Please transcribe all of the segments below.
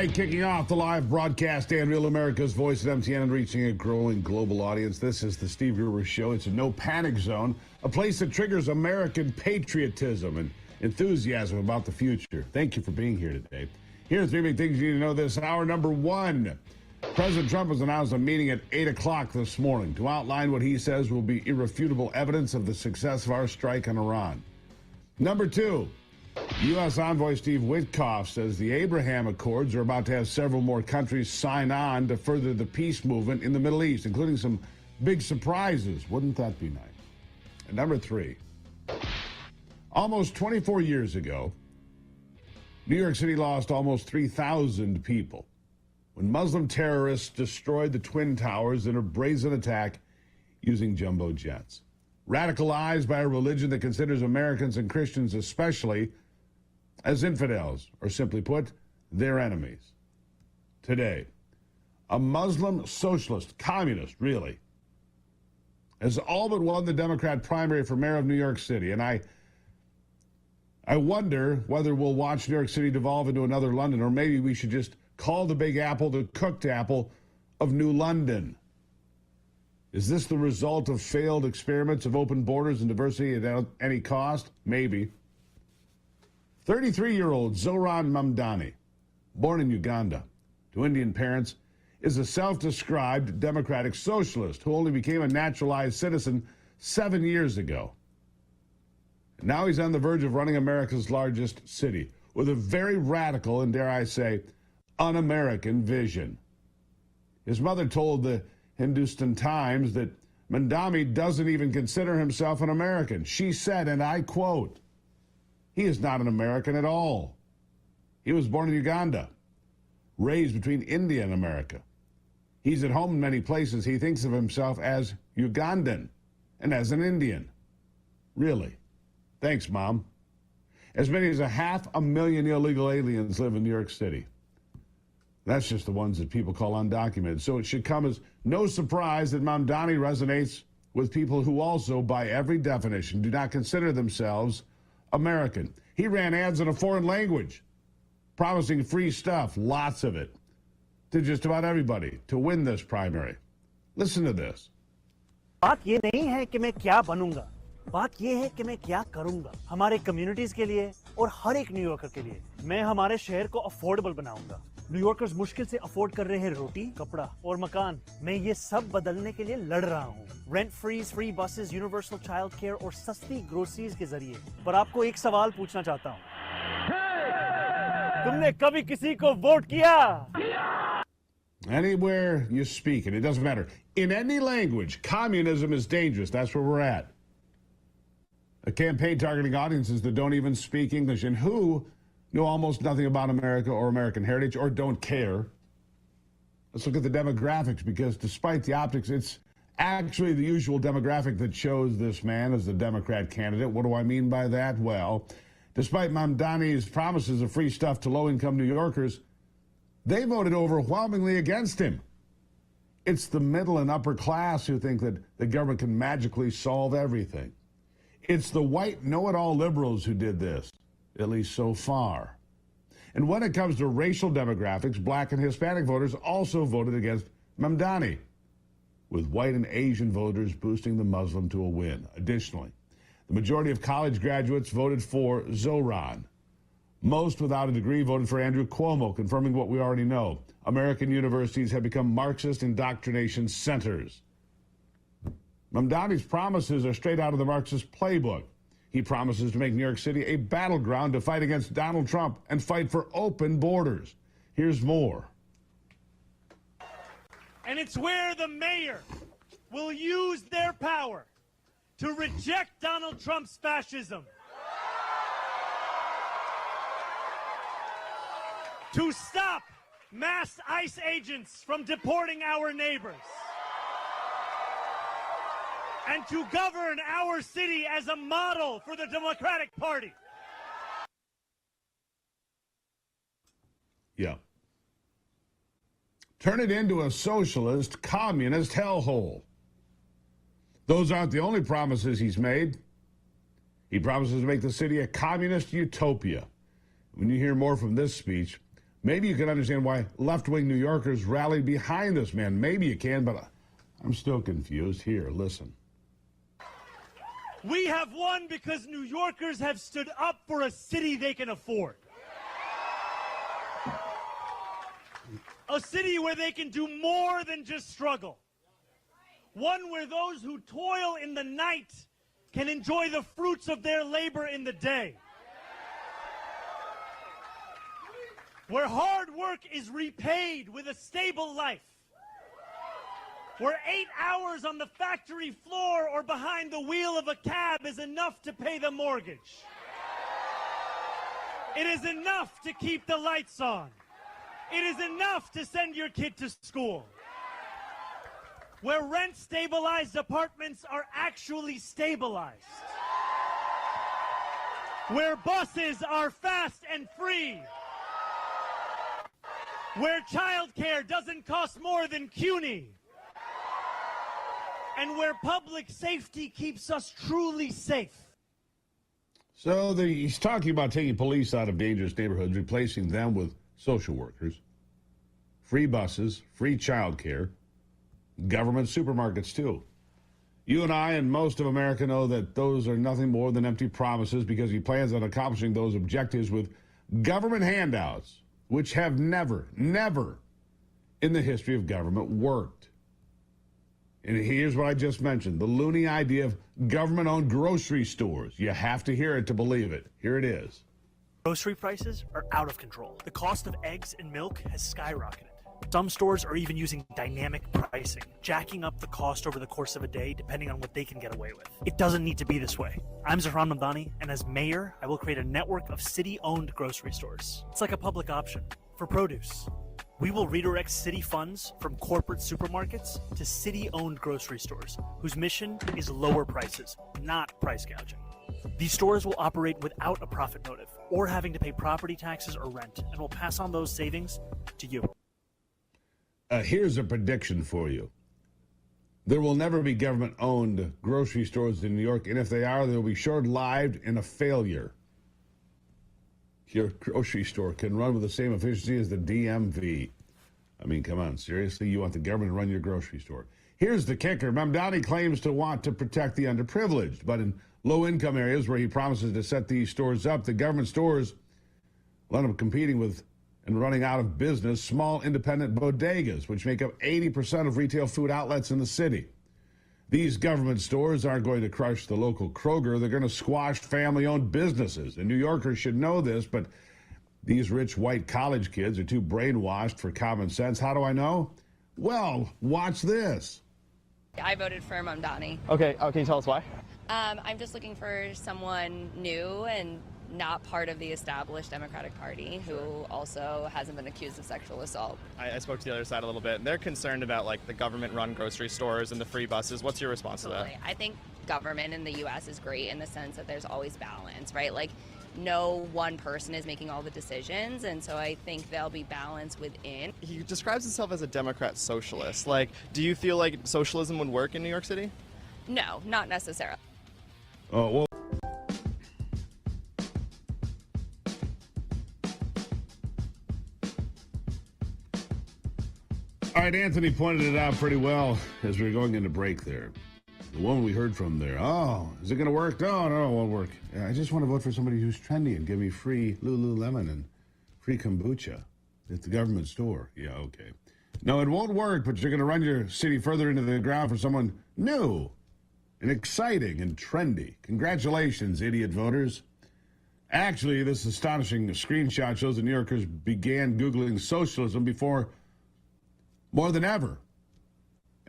right, kicking off the live broadcast and Real America's Voice at MTN and reaching a growing global audience. This is the Steve Gruber Show. It's a no-panic zone, a place that triggers American patriotism and enthusiasm about the future. Thank you for being here today. Here are three big things you need to know this hour. Number one, President Trump has announced a meeting at 8 o'clock this morning to outline what he says will be irrefutable evidence of the success of our strike on Iran. Number two, U.S. Envoy Steve Witkoff says the Abraham Accords are about to have several more countries sign on to further the peace movement in the Middle East, including some big surprises. Wouldn't that be nice? And number three, almost 24 years ago, New York City lost almost 3,000 people when Muslim terrorists destroyed the Twin Towers in a brazen attack using jumbo jets. Radicalized by a religion that considers Americans and Christians especially as infidels, or simply put, their enemies. Today, a Muslim socialist, communist, really, has all but won the Democrat primary for mayor of New York City. And I wonder whether we'll watch New York City devolve into another London, or maybe we should just call the Big Apple the cooked apple of New London. Is this the result of failed experiments of open borders and diversity at any cost? Maybe. 33-year-old Zoran Mamdani, born in Uganda to Indian parents, is a self-described democratic socialist who only became a naturalized citizen 7 years ago. And now he's on the verge of running America's largest city with a very radical and, dare I say, un-American vision. His mother told the Hindustan Times that Mamdani doesn't even consider himself an American. She said, and I quote, "He is not an American at all. He was born in Uganda, raised between India and America. He's at home in many places. He thinks of himself as Ugandan and as an Indian." Really? Thanks, Mom. As many as 500,000 illegal aliens live in New York City. That's just the ones that people call undocumented. So it should come as no surprise that Mamdani resonates with people who also, by every definition, do not consider themselves American. He ran ads in a foreign language, promising free stuff, lots of it, to just about everybody to win this primary. Listen to this. बात ये नहीं है कि मैं क्या बनूंगा, बात ये है कि मैं क्या करूंगा हमारे कम्युनिटीज के लिए और हर एक न्यूयॉर्कर के लिए। मैं हमारे शहर को अफोर्डेबल बनाऊंगा। न्यूयॉर्कर्स मुश्किल से अफोर्ड कर रहे हैं रोटी, कपड़ा और मकान। मैं ये सब बदलने के लिए लड़ रहा हूँ। Rent freeze, free buses, universal child care और सस्ती ग्रोसरीज के जरिए। पर आपको एक सवाल पूछना चाहता हूँ, तुमने कभी किसी को वोट किया? Anywhere you speak, and it doesn't matter. In any language, communism is dangerous. That's where we're at. A campaign targeting audiences that don't even speak English and who know almost nothing about America or American heritage or don't care. Let's look at the demographics, because despite the optics, it's actually the usual demographic that chose this man as the Democrat candidate. What do I mean by that? Well, despite Mamdani's promises of free stuff to low-income New Yorkers, they voted overwhelmingly against him. It's the middle and upper class who think that the government can magically solve everything. It's the white know-it-all liberals who did this, at least so far. And when it comes to racial demographics, black and Hispanic voters also voted against Mamdani, with white and Asian voters boosting the Muslim to a win. Additionally, the majority of college graduates voted for Zoran. Most without a degree voted for Andrew Cuomo, confirming what we already know. American universities have become Marxist indoctrination centers. Mamdani's promises are straight out of the Marxist playbook. He promises to make New York City a battleground to fight against Donald Trump and fight for open borders. Here's more. And it's where the mayor will use their power to reject Donald Trump's fascism, to stop mass ICE agents from deporting our neighbors, and to govern our city as a model for the Democratic Party. Yeah. Turn it into a socialist, communist hellhole. Those aren't the only promises he's made. He promises to make the city a communist utopia. When you hear more from this speech, Maybe you can understand why left-wing New Yorkers rallied behind this man. Maybe you can, but I'm still confused. Here, listen. We have won because New Yorkers have stood up for a city they can afford. A city where they can do more than just struggle. One where those who toil in the night can enjoy the fruits of their labor in the day. Where hard work is repaid with a stable life. Where 8 hours on the factory floor or behind the wheel of a cab is enough to pay the mortgage. It is enough to keep the lights on. It is enough to send your kid to school. Where rent-stabilized apartments are actually stabilized. Where buses are fast and free. Where childcare doesn't cost more than CUNY. And where public safety keeps us truly safe. So he's talking about taking police out of dangerous neighborhoods, replacing them with social workers, free buses, free childcare, government supermarkets too. You and I and most of America know that those are nothing more than empty promises because he plans on accomplishing those objectives with government handouts, which have never in the history of government worked. And here's what I just mentioned, the loony idea of government-owned grocery stores. You have to hear it to believe it. Here it is. Grocery prices are out of control. The cost of eggs and milk has skyrocketed. Some stores are even using dynamic pricing, jacking up the cost over the course of a day depending on what they can get away with. It doesn't need to be this way. I'm Zahran Mamdani, and as mayor, I will create a network of city-owned grocery stores. It's like a public option for produce. We will redirect city funds from corporate supermarkets to city-owned grocery stores, whose mission is lower prices, not price gouging. These stores will operate without a profit motive or having to pay property taxes or rent, and will pass on those savings to you. Here's a prediction for you. There will never be government-owned grocery stores in New York, and if they are, they'll be short-lived and a failure. Your grocery store can run with the same efficiency as the DMV. I mean, come on, seriously? You want the government to run your grocery store? Here's the kicker. Mamdani claims to want to protect the underprivileged, but in low-income areas where he promises to set these stores up, the government stores will end up competing with and running out of business small independent bodegas, which make up 80% of retail food outlets in the city. These government stores aren't going to crush the local Kroger. They're going to squash family-owned businesses. And New Yorkers should know this, but these rich white college kids are too brainwashed for common sense. How do I know? Well, watch this. I voted for Mamdani. Okay, can you tell us why? I'm just looking for someone new and not part of the established Democratic Party who also hasn't been accused of sexual assault. I spoke to the other side a little bit, and they're concerned about like the government-run grocery stores and the free buses. What's your response to that? I think government in the U.S. is great in the sense that there's always balance, right? Like, no one person is making all the decisions, and so I think there'll be balance within. He describes himself as a Democrat socialist. Like, do you feel like socialism would work in New York City? No, not necessarily. Oh, well. All right, Anthony pointed it out pretty well as we were going into break there. The woman we heard from there, oh, is it going to work? No, it won't work. Yeah, I just want to vote for somebody who's trendy and give me free Lululemon and free kombucha at the government store. Yeah, okay. No, it won't work, but you're going to run your city further into the ground for someone new and exciting and trendy. Congratulations, idiot voters. Actually, this astonishing screenshot shows that New Yorkers began Googling socialism before more than ever.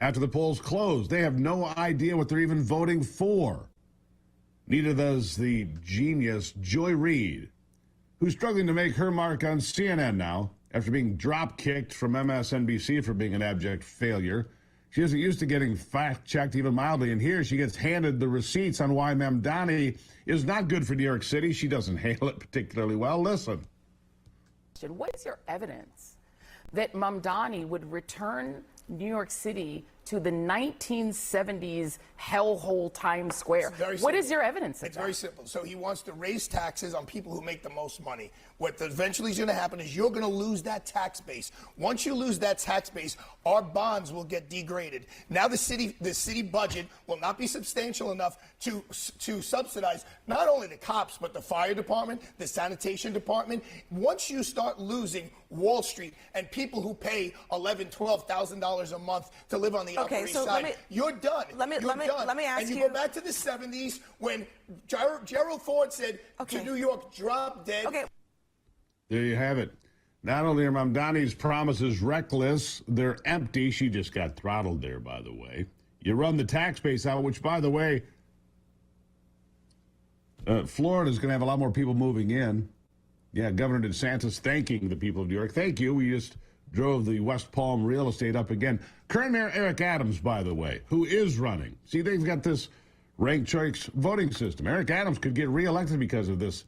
After the polls closed, they have no idea what they're even voting for. Neither does the genius Joy Reid, who's struggling to make her mark on CNN now after being drop-kicked from MSNBC for being an abject failure. She isn't used to getting fact-checked even mildly, and here she gets handed the receipts on why Mamdani is not good for New York City. She doesn't handle it particularly well. Listen. What is your evidence that Mamdani would return New York City to the 1970s hellhole Times Square. What is your evidence of It's very simple. So he wants to raise taxes on people who make the most money. What eventually is going to happen is you're going to lose that tax base. Once you lose that tax base, our bonds will get degraded. Now the city budget will not be substantial enough to subsidize not only the cops but the fire department, the sanitation department. Once you start losing Wall Street and people who pay $11,000, $12,000 a month to live on the Upper East Side, you're done. Let me ask and you go back to the 70s when Gerald Ford said to New York, drop dead. Okay. There you have it. Not only are Mamdani's promises reckless, they're empty. She just got throttled there, by the way. You run the tax base out, which, by the way, Florida's going to have a lot more people moving in. Yeah, Governor DeSantis thanking the people of New York. Thank you. We just drove the West Palm real estate up again. Current Mayor Eric Adams, by the way, who is running. See, they've got this ranked choice voting system. Eric Adams could get reelected because of this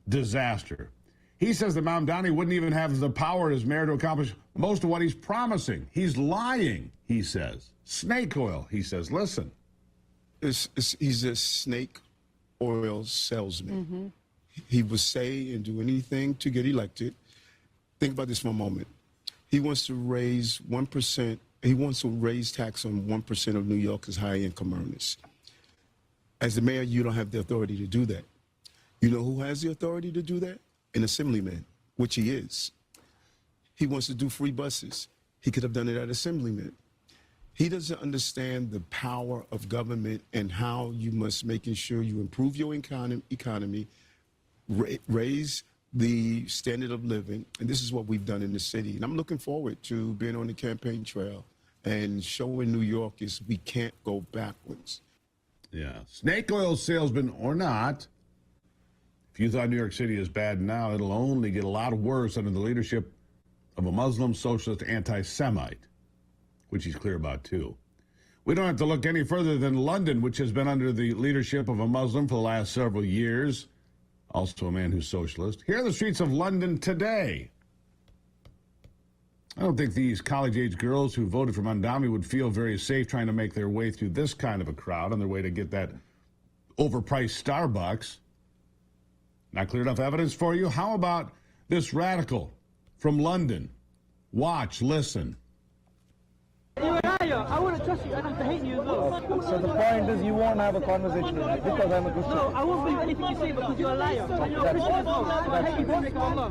disaster. He says that Mamdani wouldn't even have the power as mayor to accomplish most of what he's promising. He's lying, he says. Snake oil, he says. Listen. He's a snake oil salesman. He will say and do anything to get elected. Think about this for a moment. He wants to raise 1%. He wants to raise tax on 1% of New York's high-income earners. As the mayor, you don't have the authority to do that. You know who has the authority to do that? An assemblyman, which he is. He wants to do free buses. He could have done it at assemblyman. He doesn't understand the power of government and how you must making sure you improve your economy, raise the standard of living, and this is what we've done in the city. And I'm looking forward to being on the campaign trail and showing New Yorkers we can't go backwards. Yeah, snake oil salesman or not, if you thought New York City is bad now, it'll only get a lot worse under the leadership of a Muslim, socialist, anti-Semite, which he's clear about, too. We don't have to look any further than London, which has been under the leadership of a Muslim for the last several years, also a man who's socialist. Here are the streets of London today. I don't think these college-age girls who voted for Mamdani would feel very safe trying to make their way through this kind of a crowd on their way to get that overpriced Starbucks. Not clear enough evidence for you? How about this radical from London? Watch, listen. You're a liar. I wouldn't trust you. I'd have to hate you as well. So the point is you won't have a conversation with me because I'm a Christian. No, I won't believe anything you say because you're a liar. And you're a Christian as well. I hate you for the sake of Allah.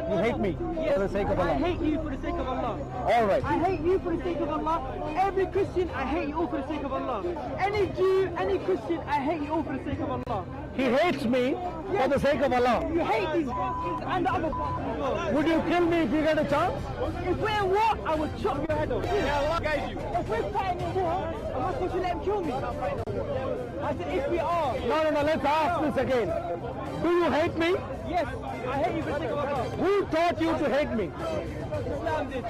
You hate me for the sake of Allah. I hate you for the sake of Allah. All right. I hate you for the sake of Allah. Every Christian, I hate you all for the sake of Allah. Any Jew, any Christian, I hate you all for the sake of Allah. He hates me for the sake of Allah. You hate these and the other. Would you kill me if you get a chance? If we're in war, I would chop your head off. Yeah, what guys you? If we're fighting in war, am I supposed to let him kill me? I said if we are. No, let's ask this again. Do you hate me? Yes, I hate you for the sake of Allah. Who taught you to hate me? Islam did.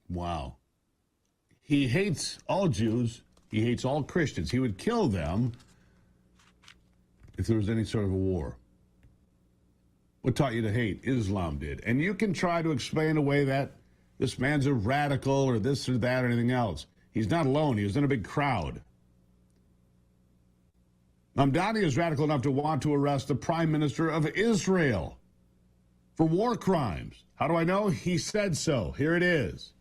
Wow. He hates all Jews. He hates all Christians. He would kill them if there was any sort of a war. What taught you to hate? Islam did. And you can try to explain away that this man's a radical or this or that or anything else. He's not alone. He was in a big crowd. Mamdani is radical enough to want to arrest the Prime Minister of Israel for war crimes. How do I know? He said so. Here it is.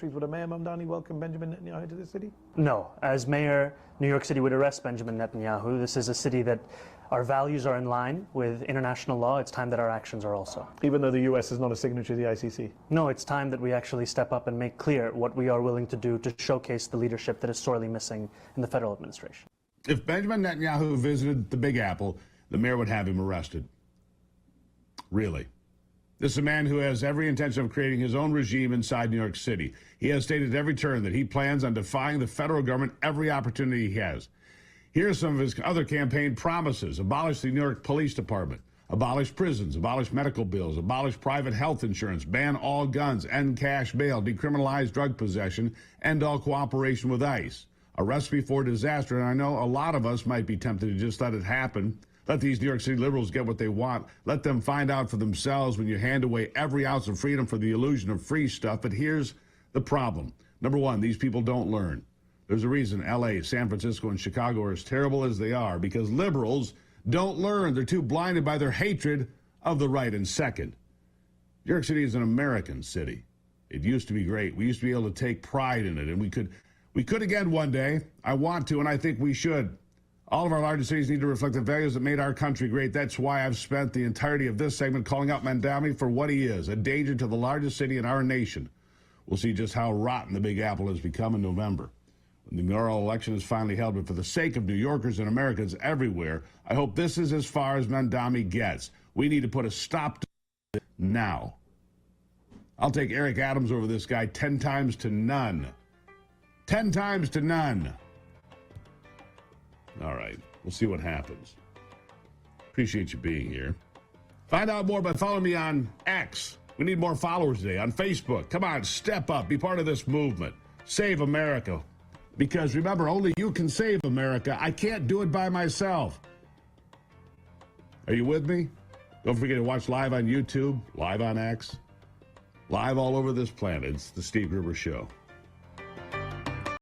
Would a Mayor Mamdani welcome Benjamin Netanyahu to the city? No. As mayor, New York City would arrest Benjamin Netanyahu. This is a city that our values are in line with international law. It's time that our actions are also. Even though the U.S. is not a signatory to the ICC? No, it's time that we actually step up and make clear what we are willing to do to showcase the leadership that is sorely missing in the federal administration. If Benjamin Netanyahu visited the Big Apple, the mayor would have him arrested. Really. This is a man who has every intention of creating his own regime inside New York City. He has stated every turn that he plans on defying the federal government every opportunity he has. Here are some of his other campaign promises. Abolish the New York Police Department. Abolish prisons. Abolish medical bills. Abolish private health insurance. Ban all guns. End cash bail. Decriminalize drug possession. End all cooperation with ICE. A recipe for disaster, and I know a lot of us might be tempted to just let it happen. Let these New York City liberals get what they want. Let them find out for themselves when you hand away every ounce of freedom for the illusion of free stuff. But here's the problem. Number one, these people don't learn. There's a reason LA, San Francisco, and Chicago are as terrible as they are because liberals don't learn. They're too blinded by their hatred of the right. And second, New York City is an American city. It used to be great. We used to be able to take pride in it, and we could again one day. I want to, and I think we should. All of our largest cities need to reflect the values that made our country great. That's why I've spent the entirety of this segment calling out Mandami for what he is, a danger to the largest city in our nation. We'll see just how rotten the Big Apple has become in November, when the mayoral election is finally held. But for the sake of New Yorkers and Americans everywhere, I hope this is as far as Mandami gets. We need to put a stop to it now. I'll take Eric Adams over this guy 10 times to none. 10 times to none. All right, we'll see what happens. Appreciate you being here. Find out more by following me on X. We need more followers today. On Facebook, come on, step up. Be part of this movement. Save America. Because remember, only you can save America. I can't do it by myself. Are you with me? Don't forget to watch live on YouTube, live on X, live all over this planet. It's the Steve Gruber Show.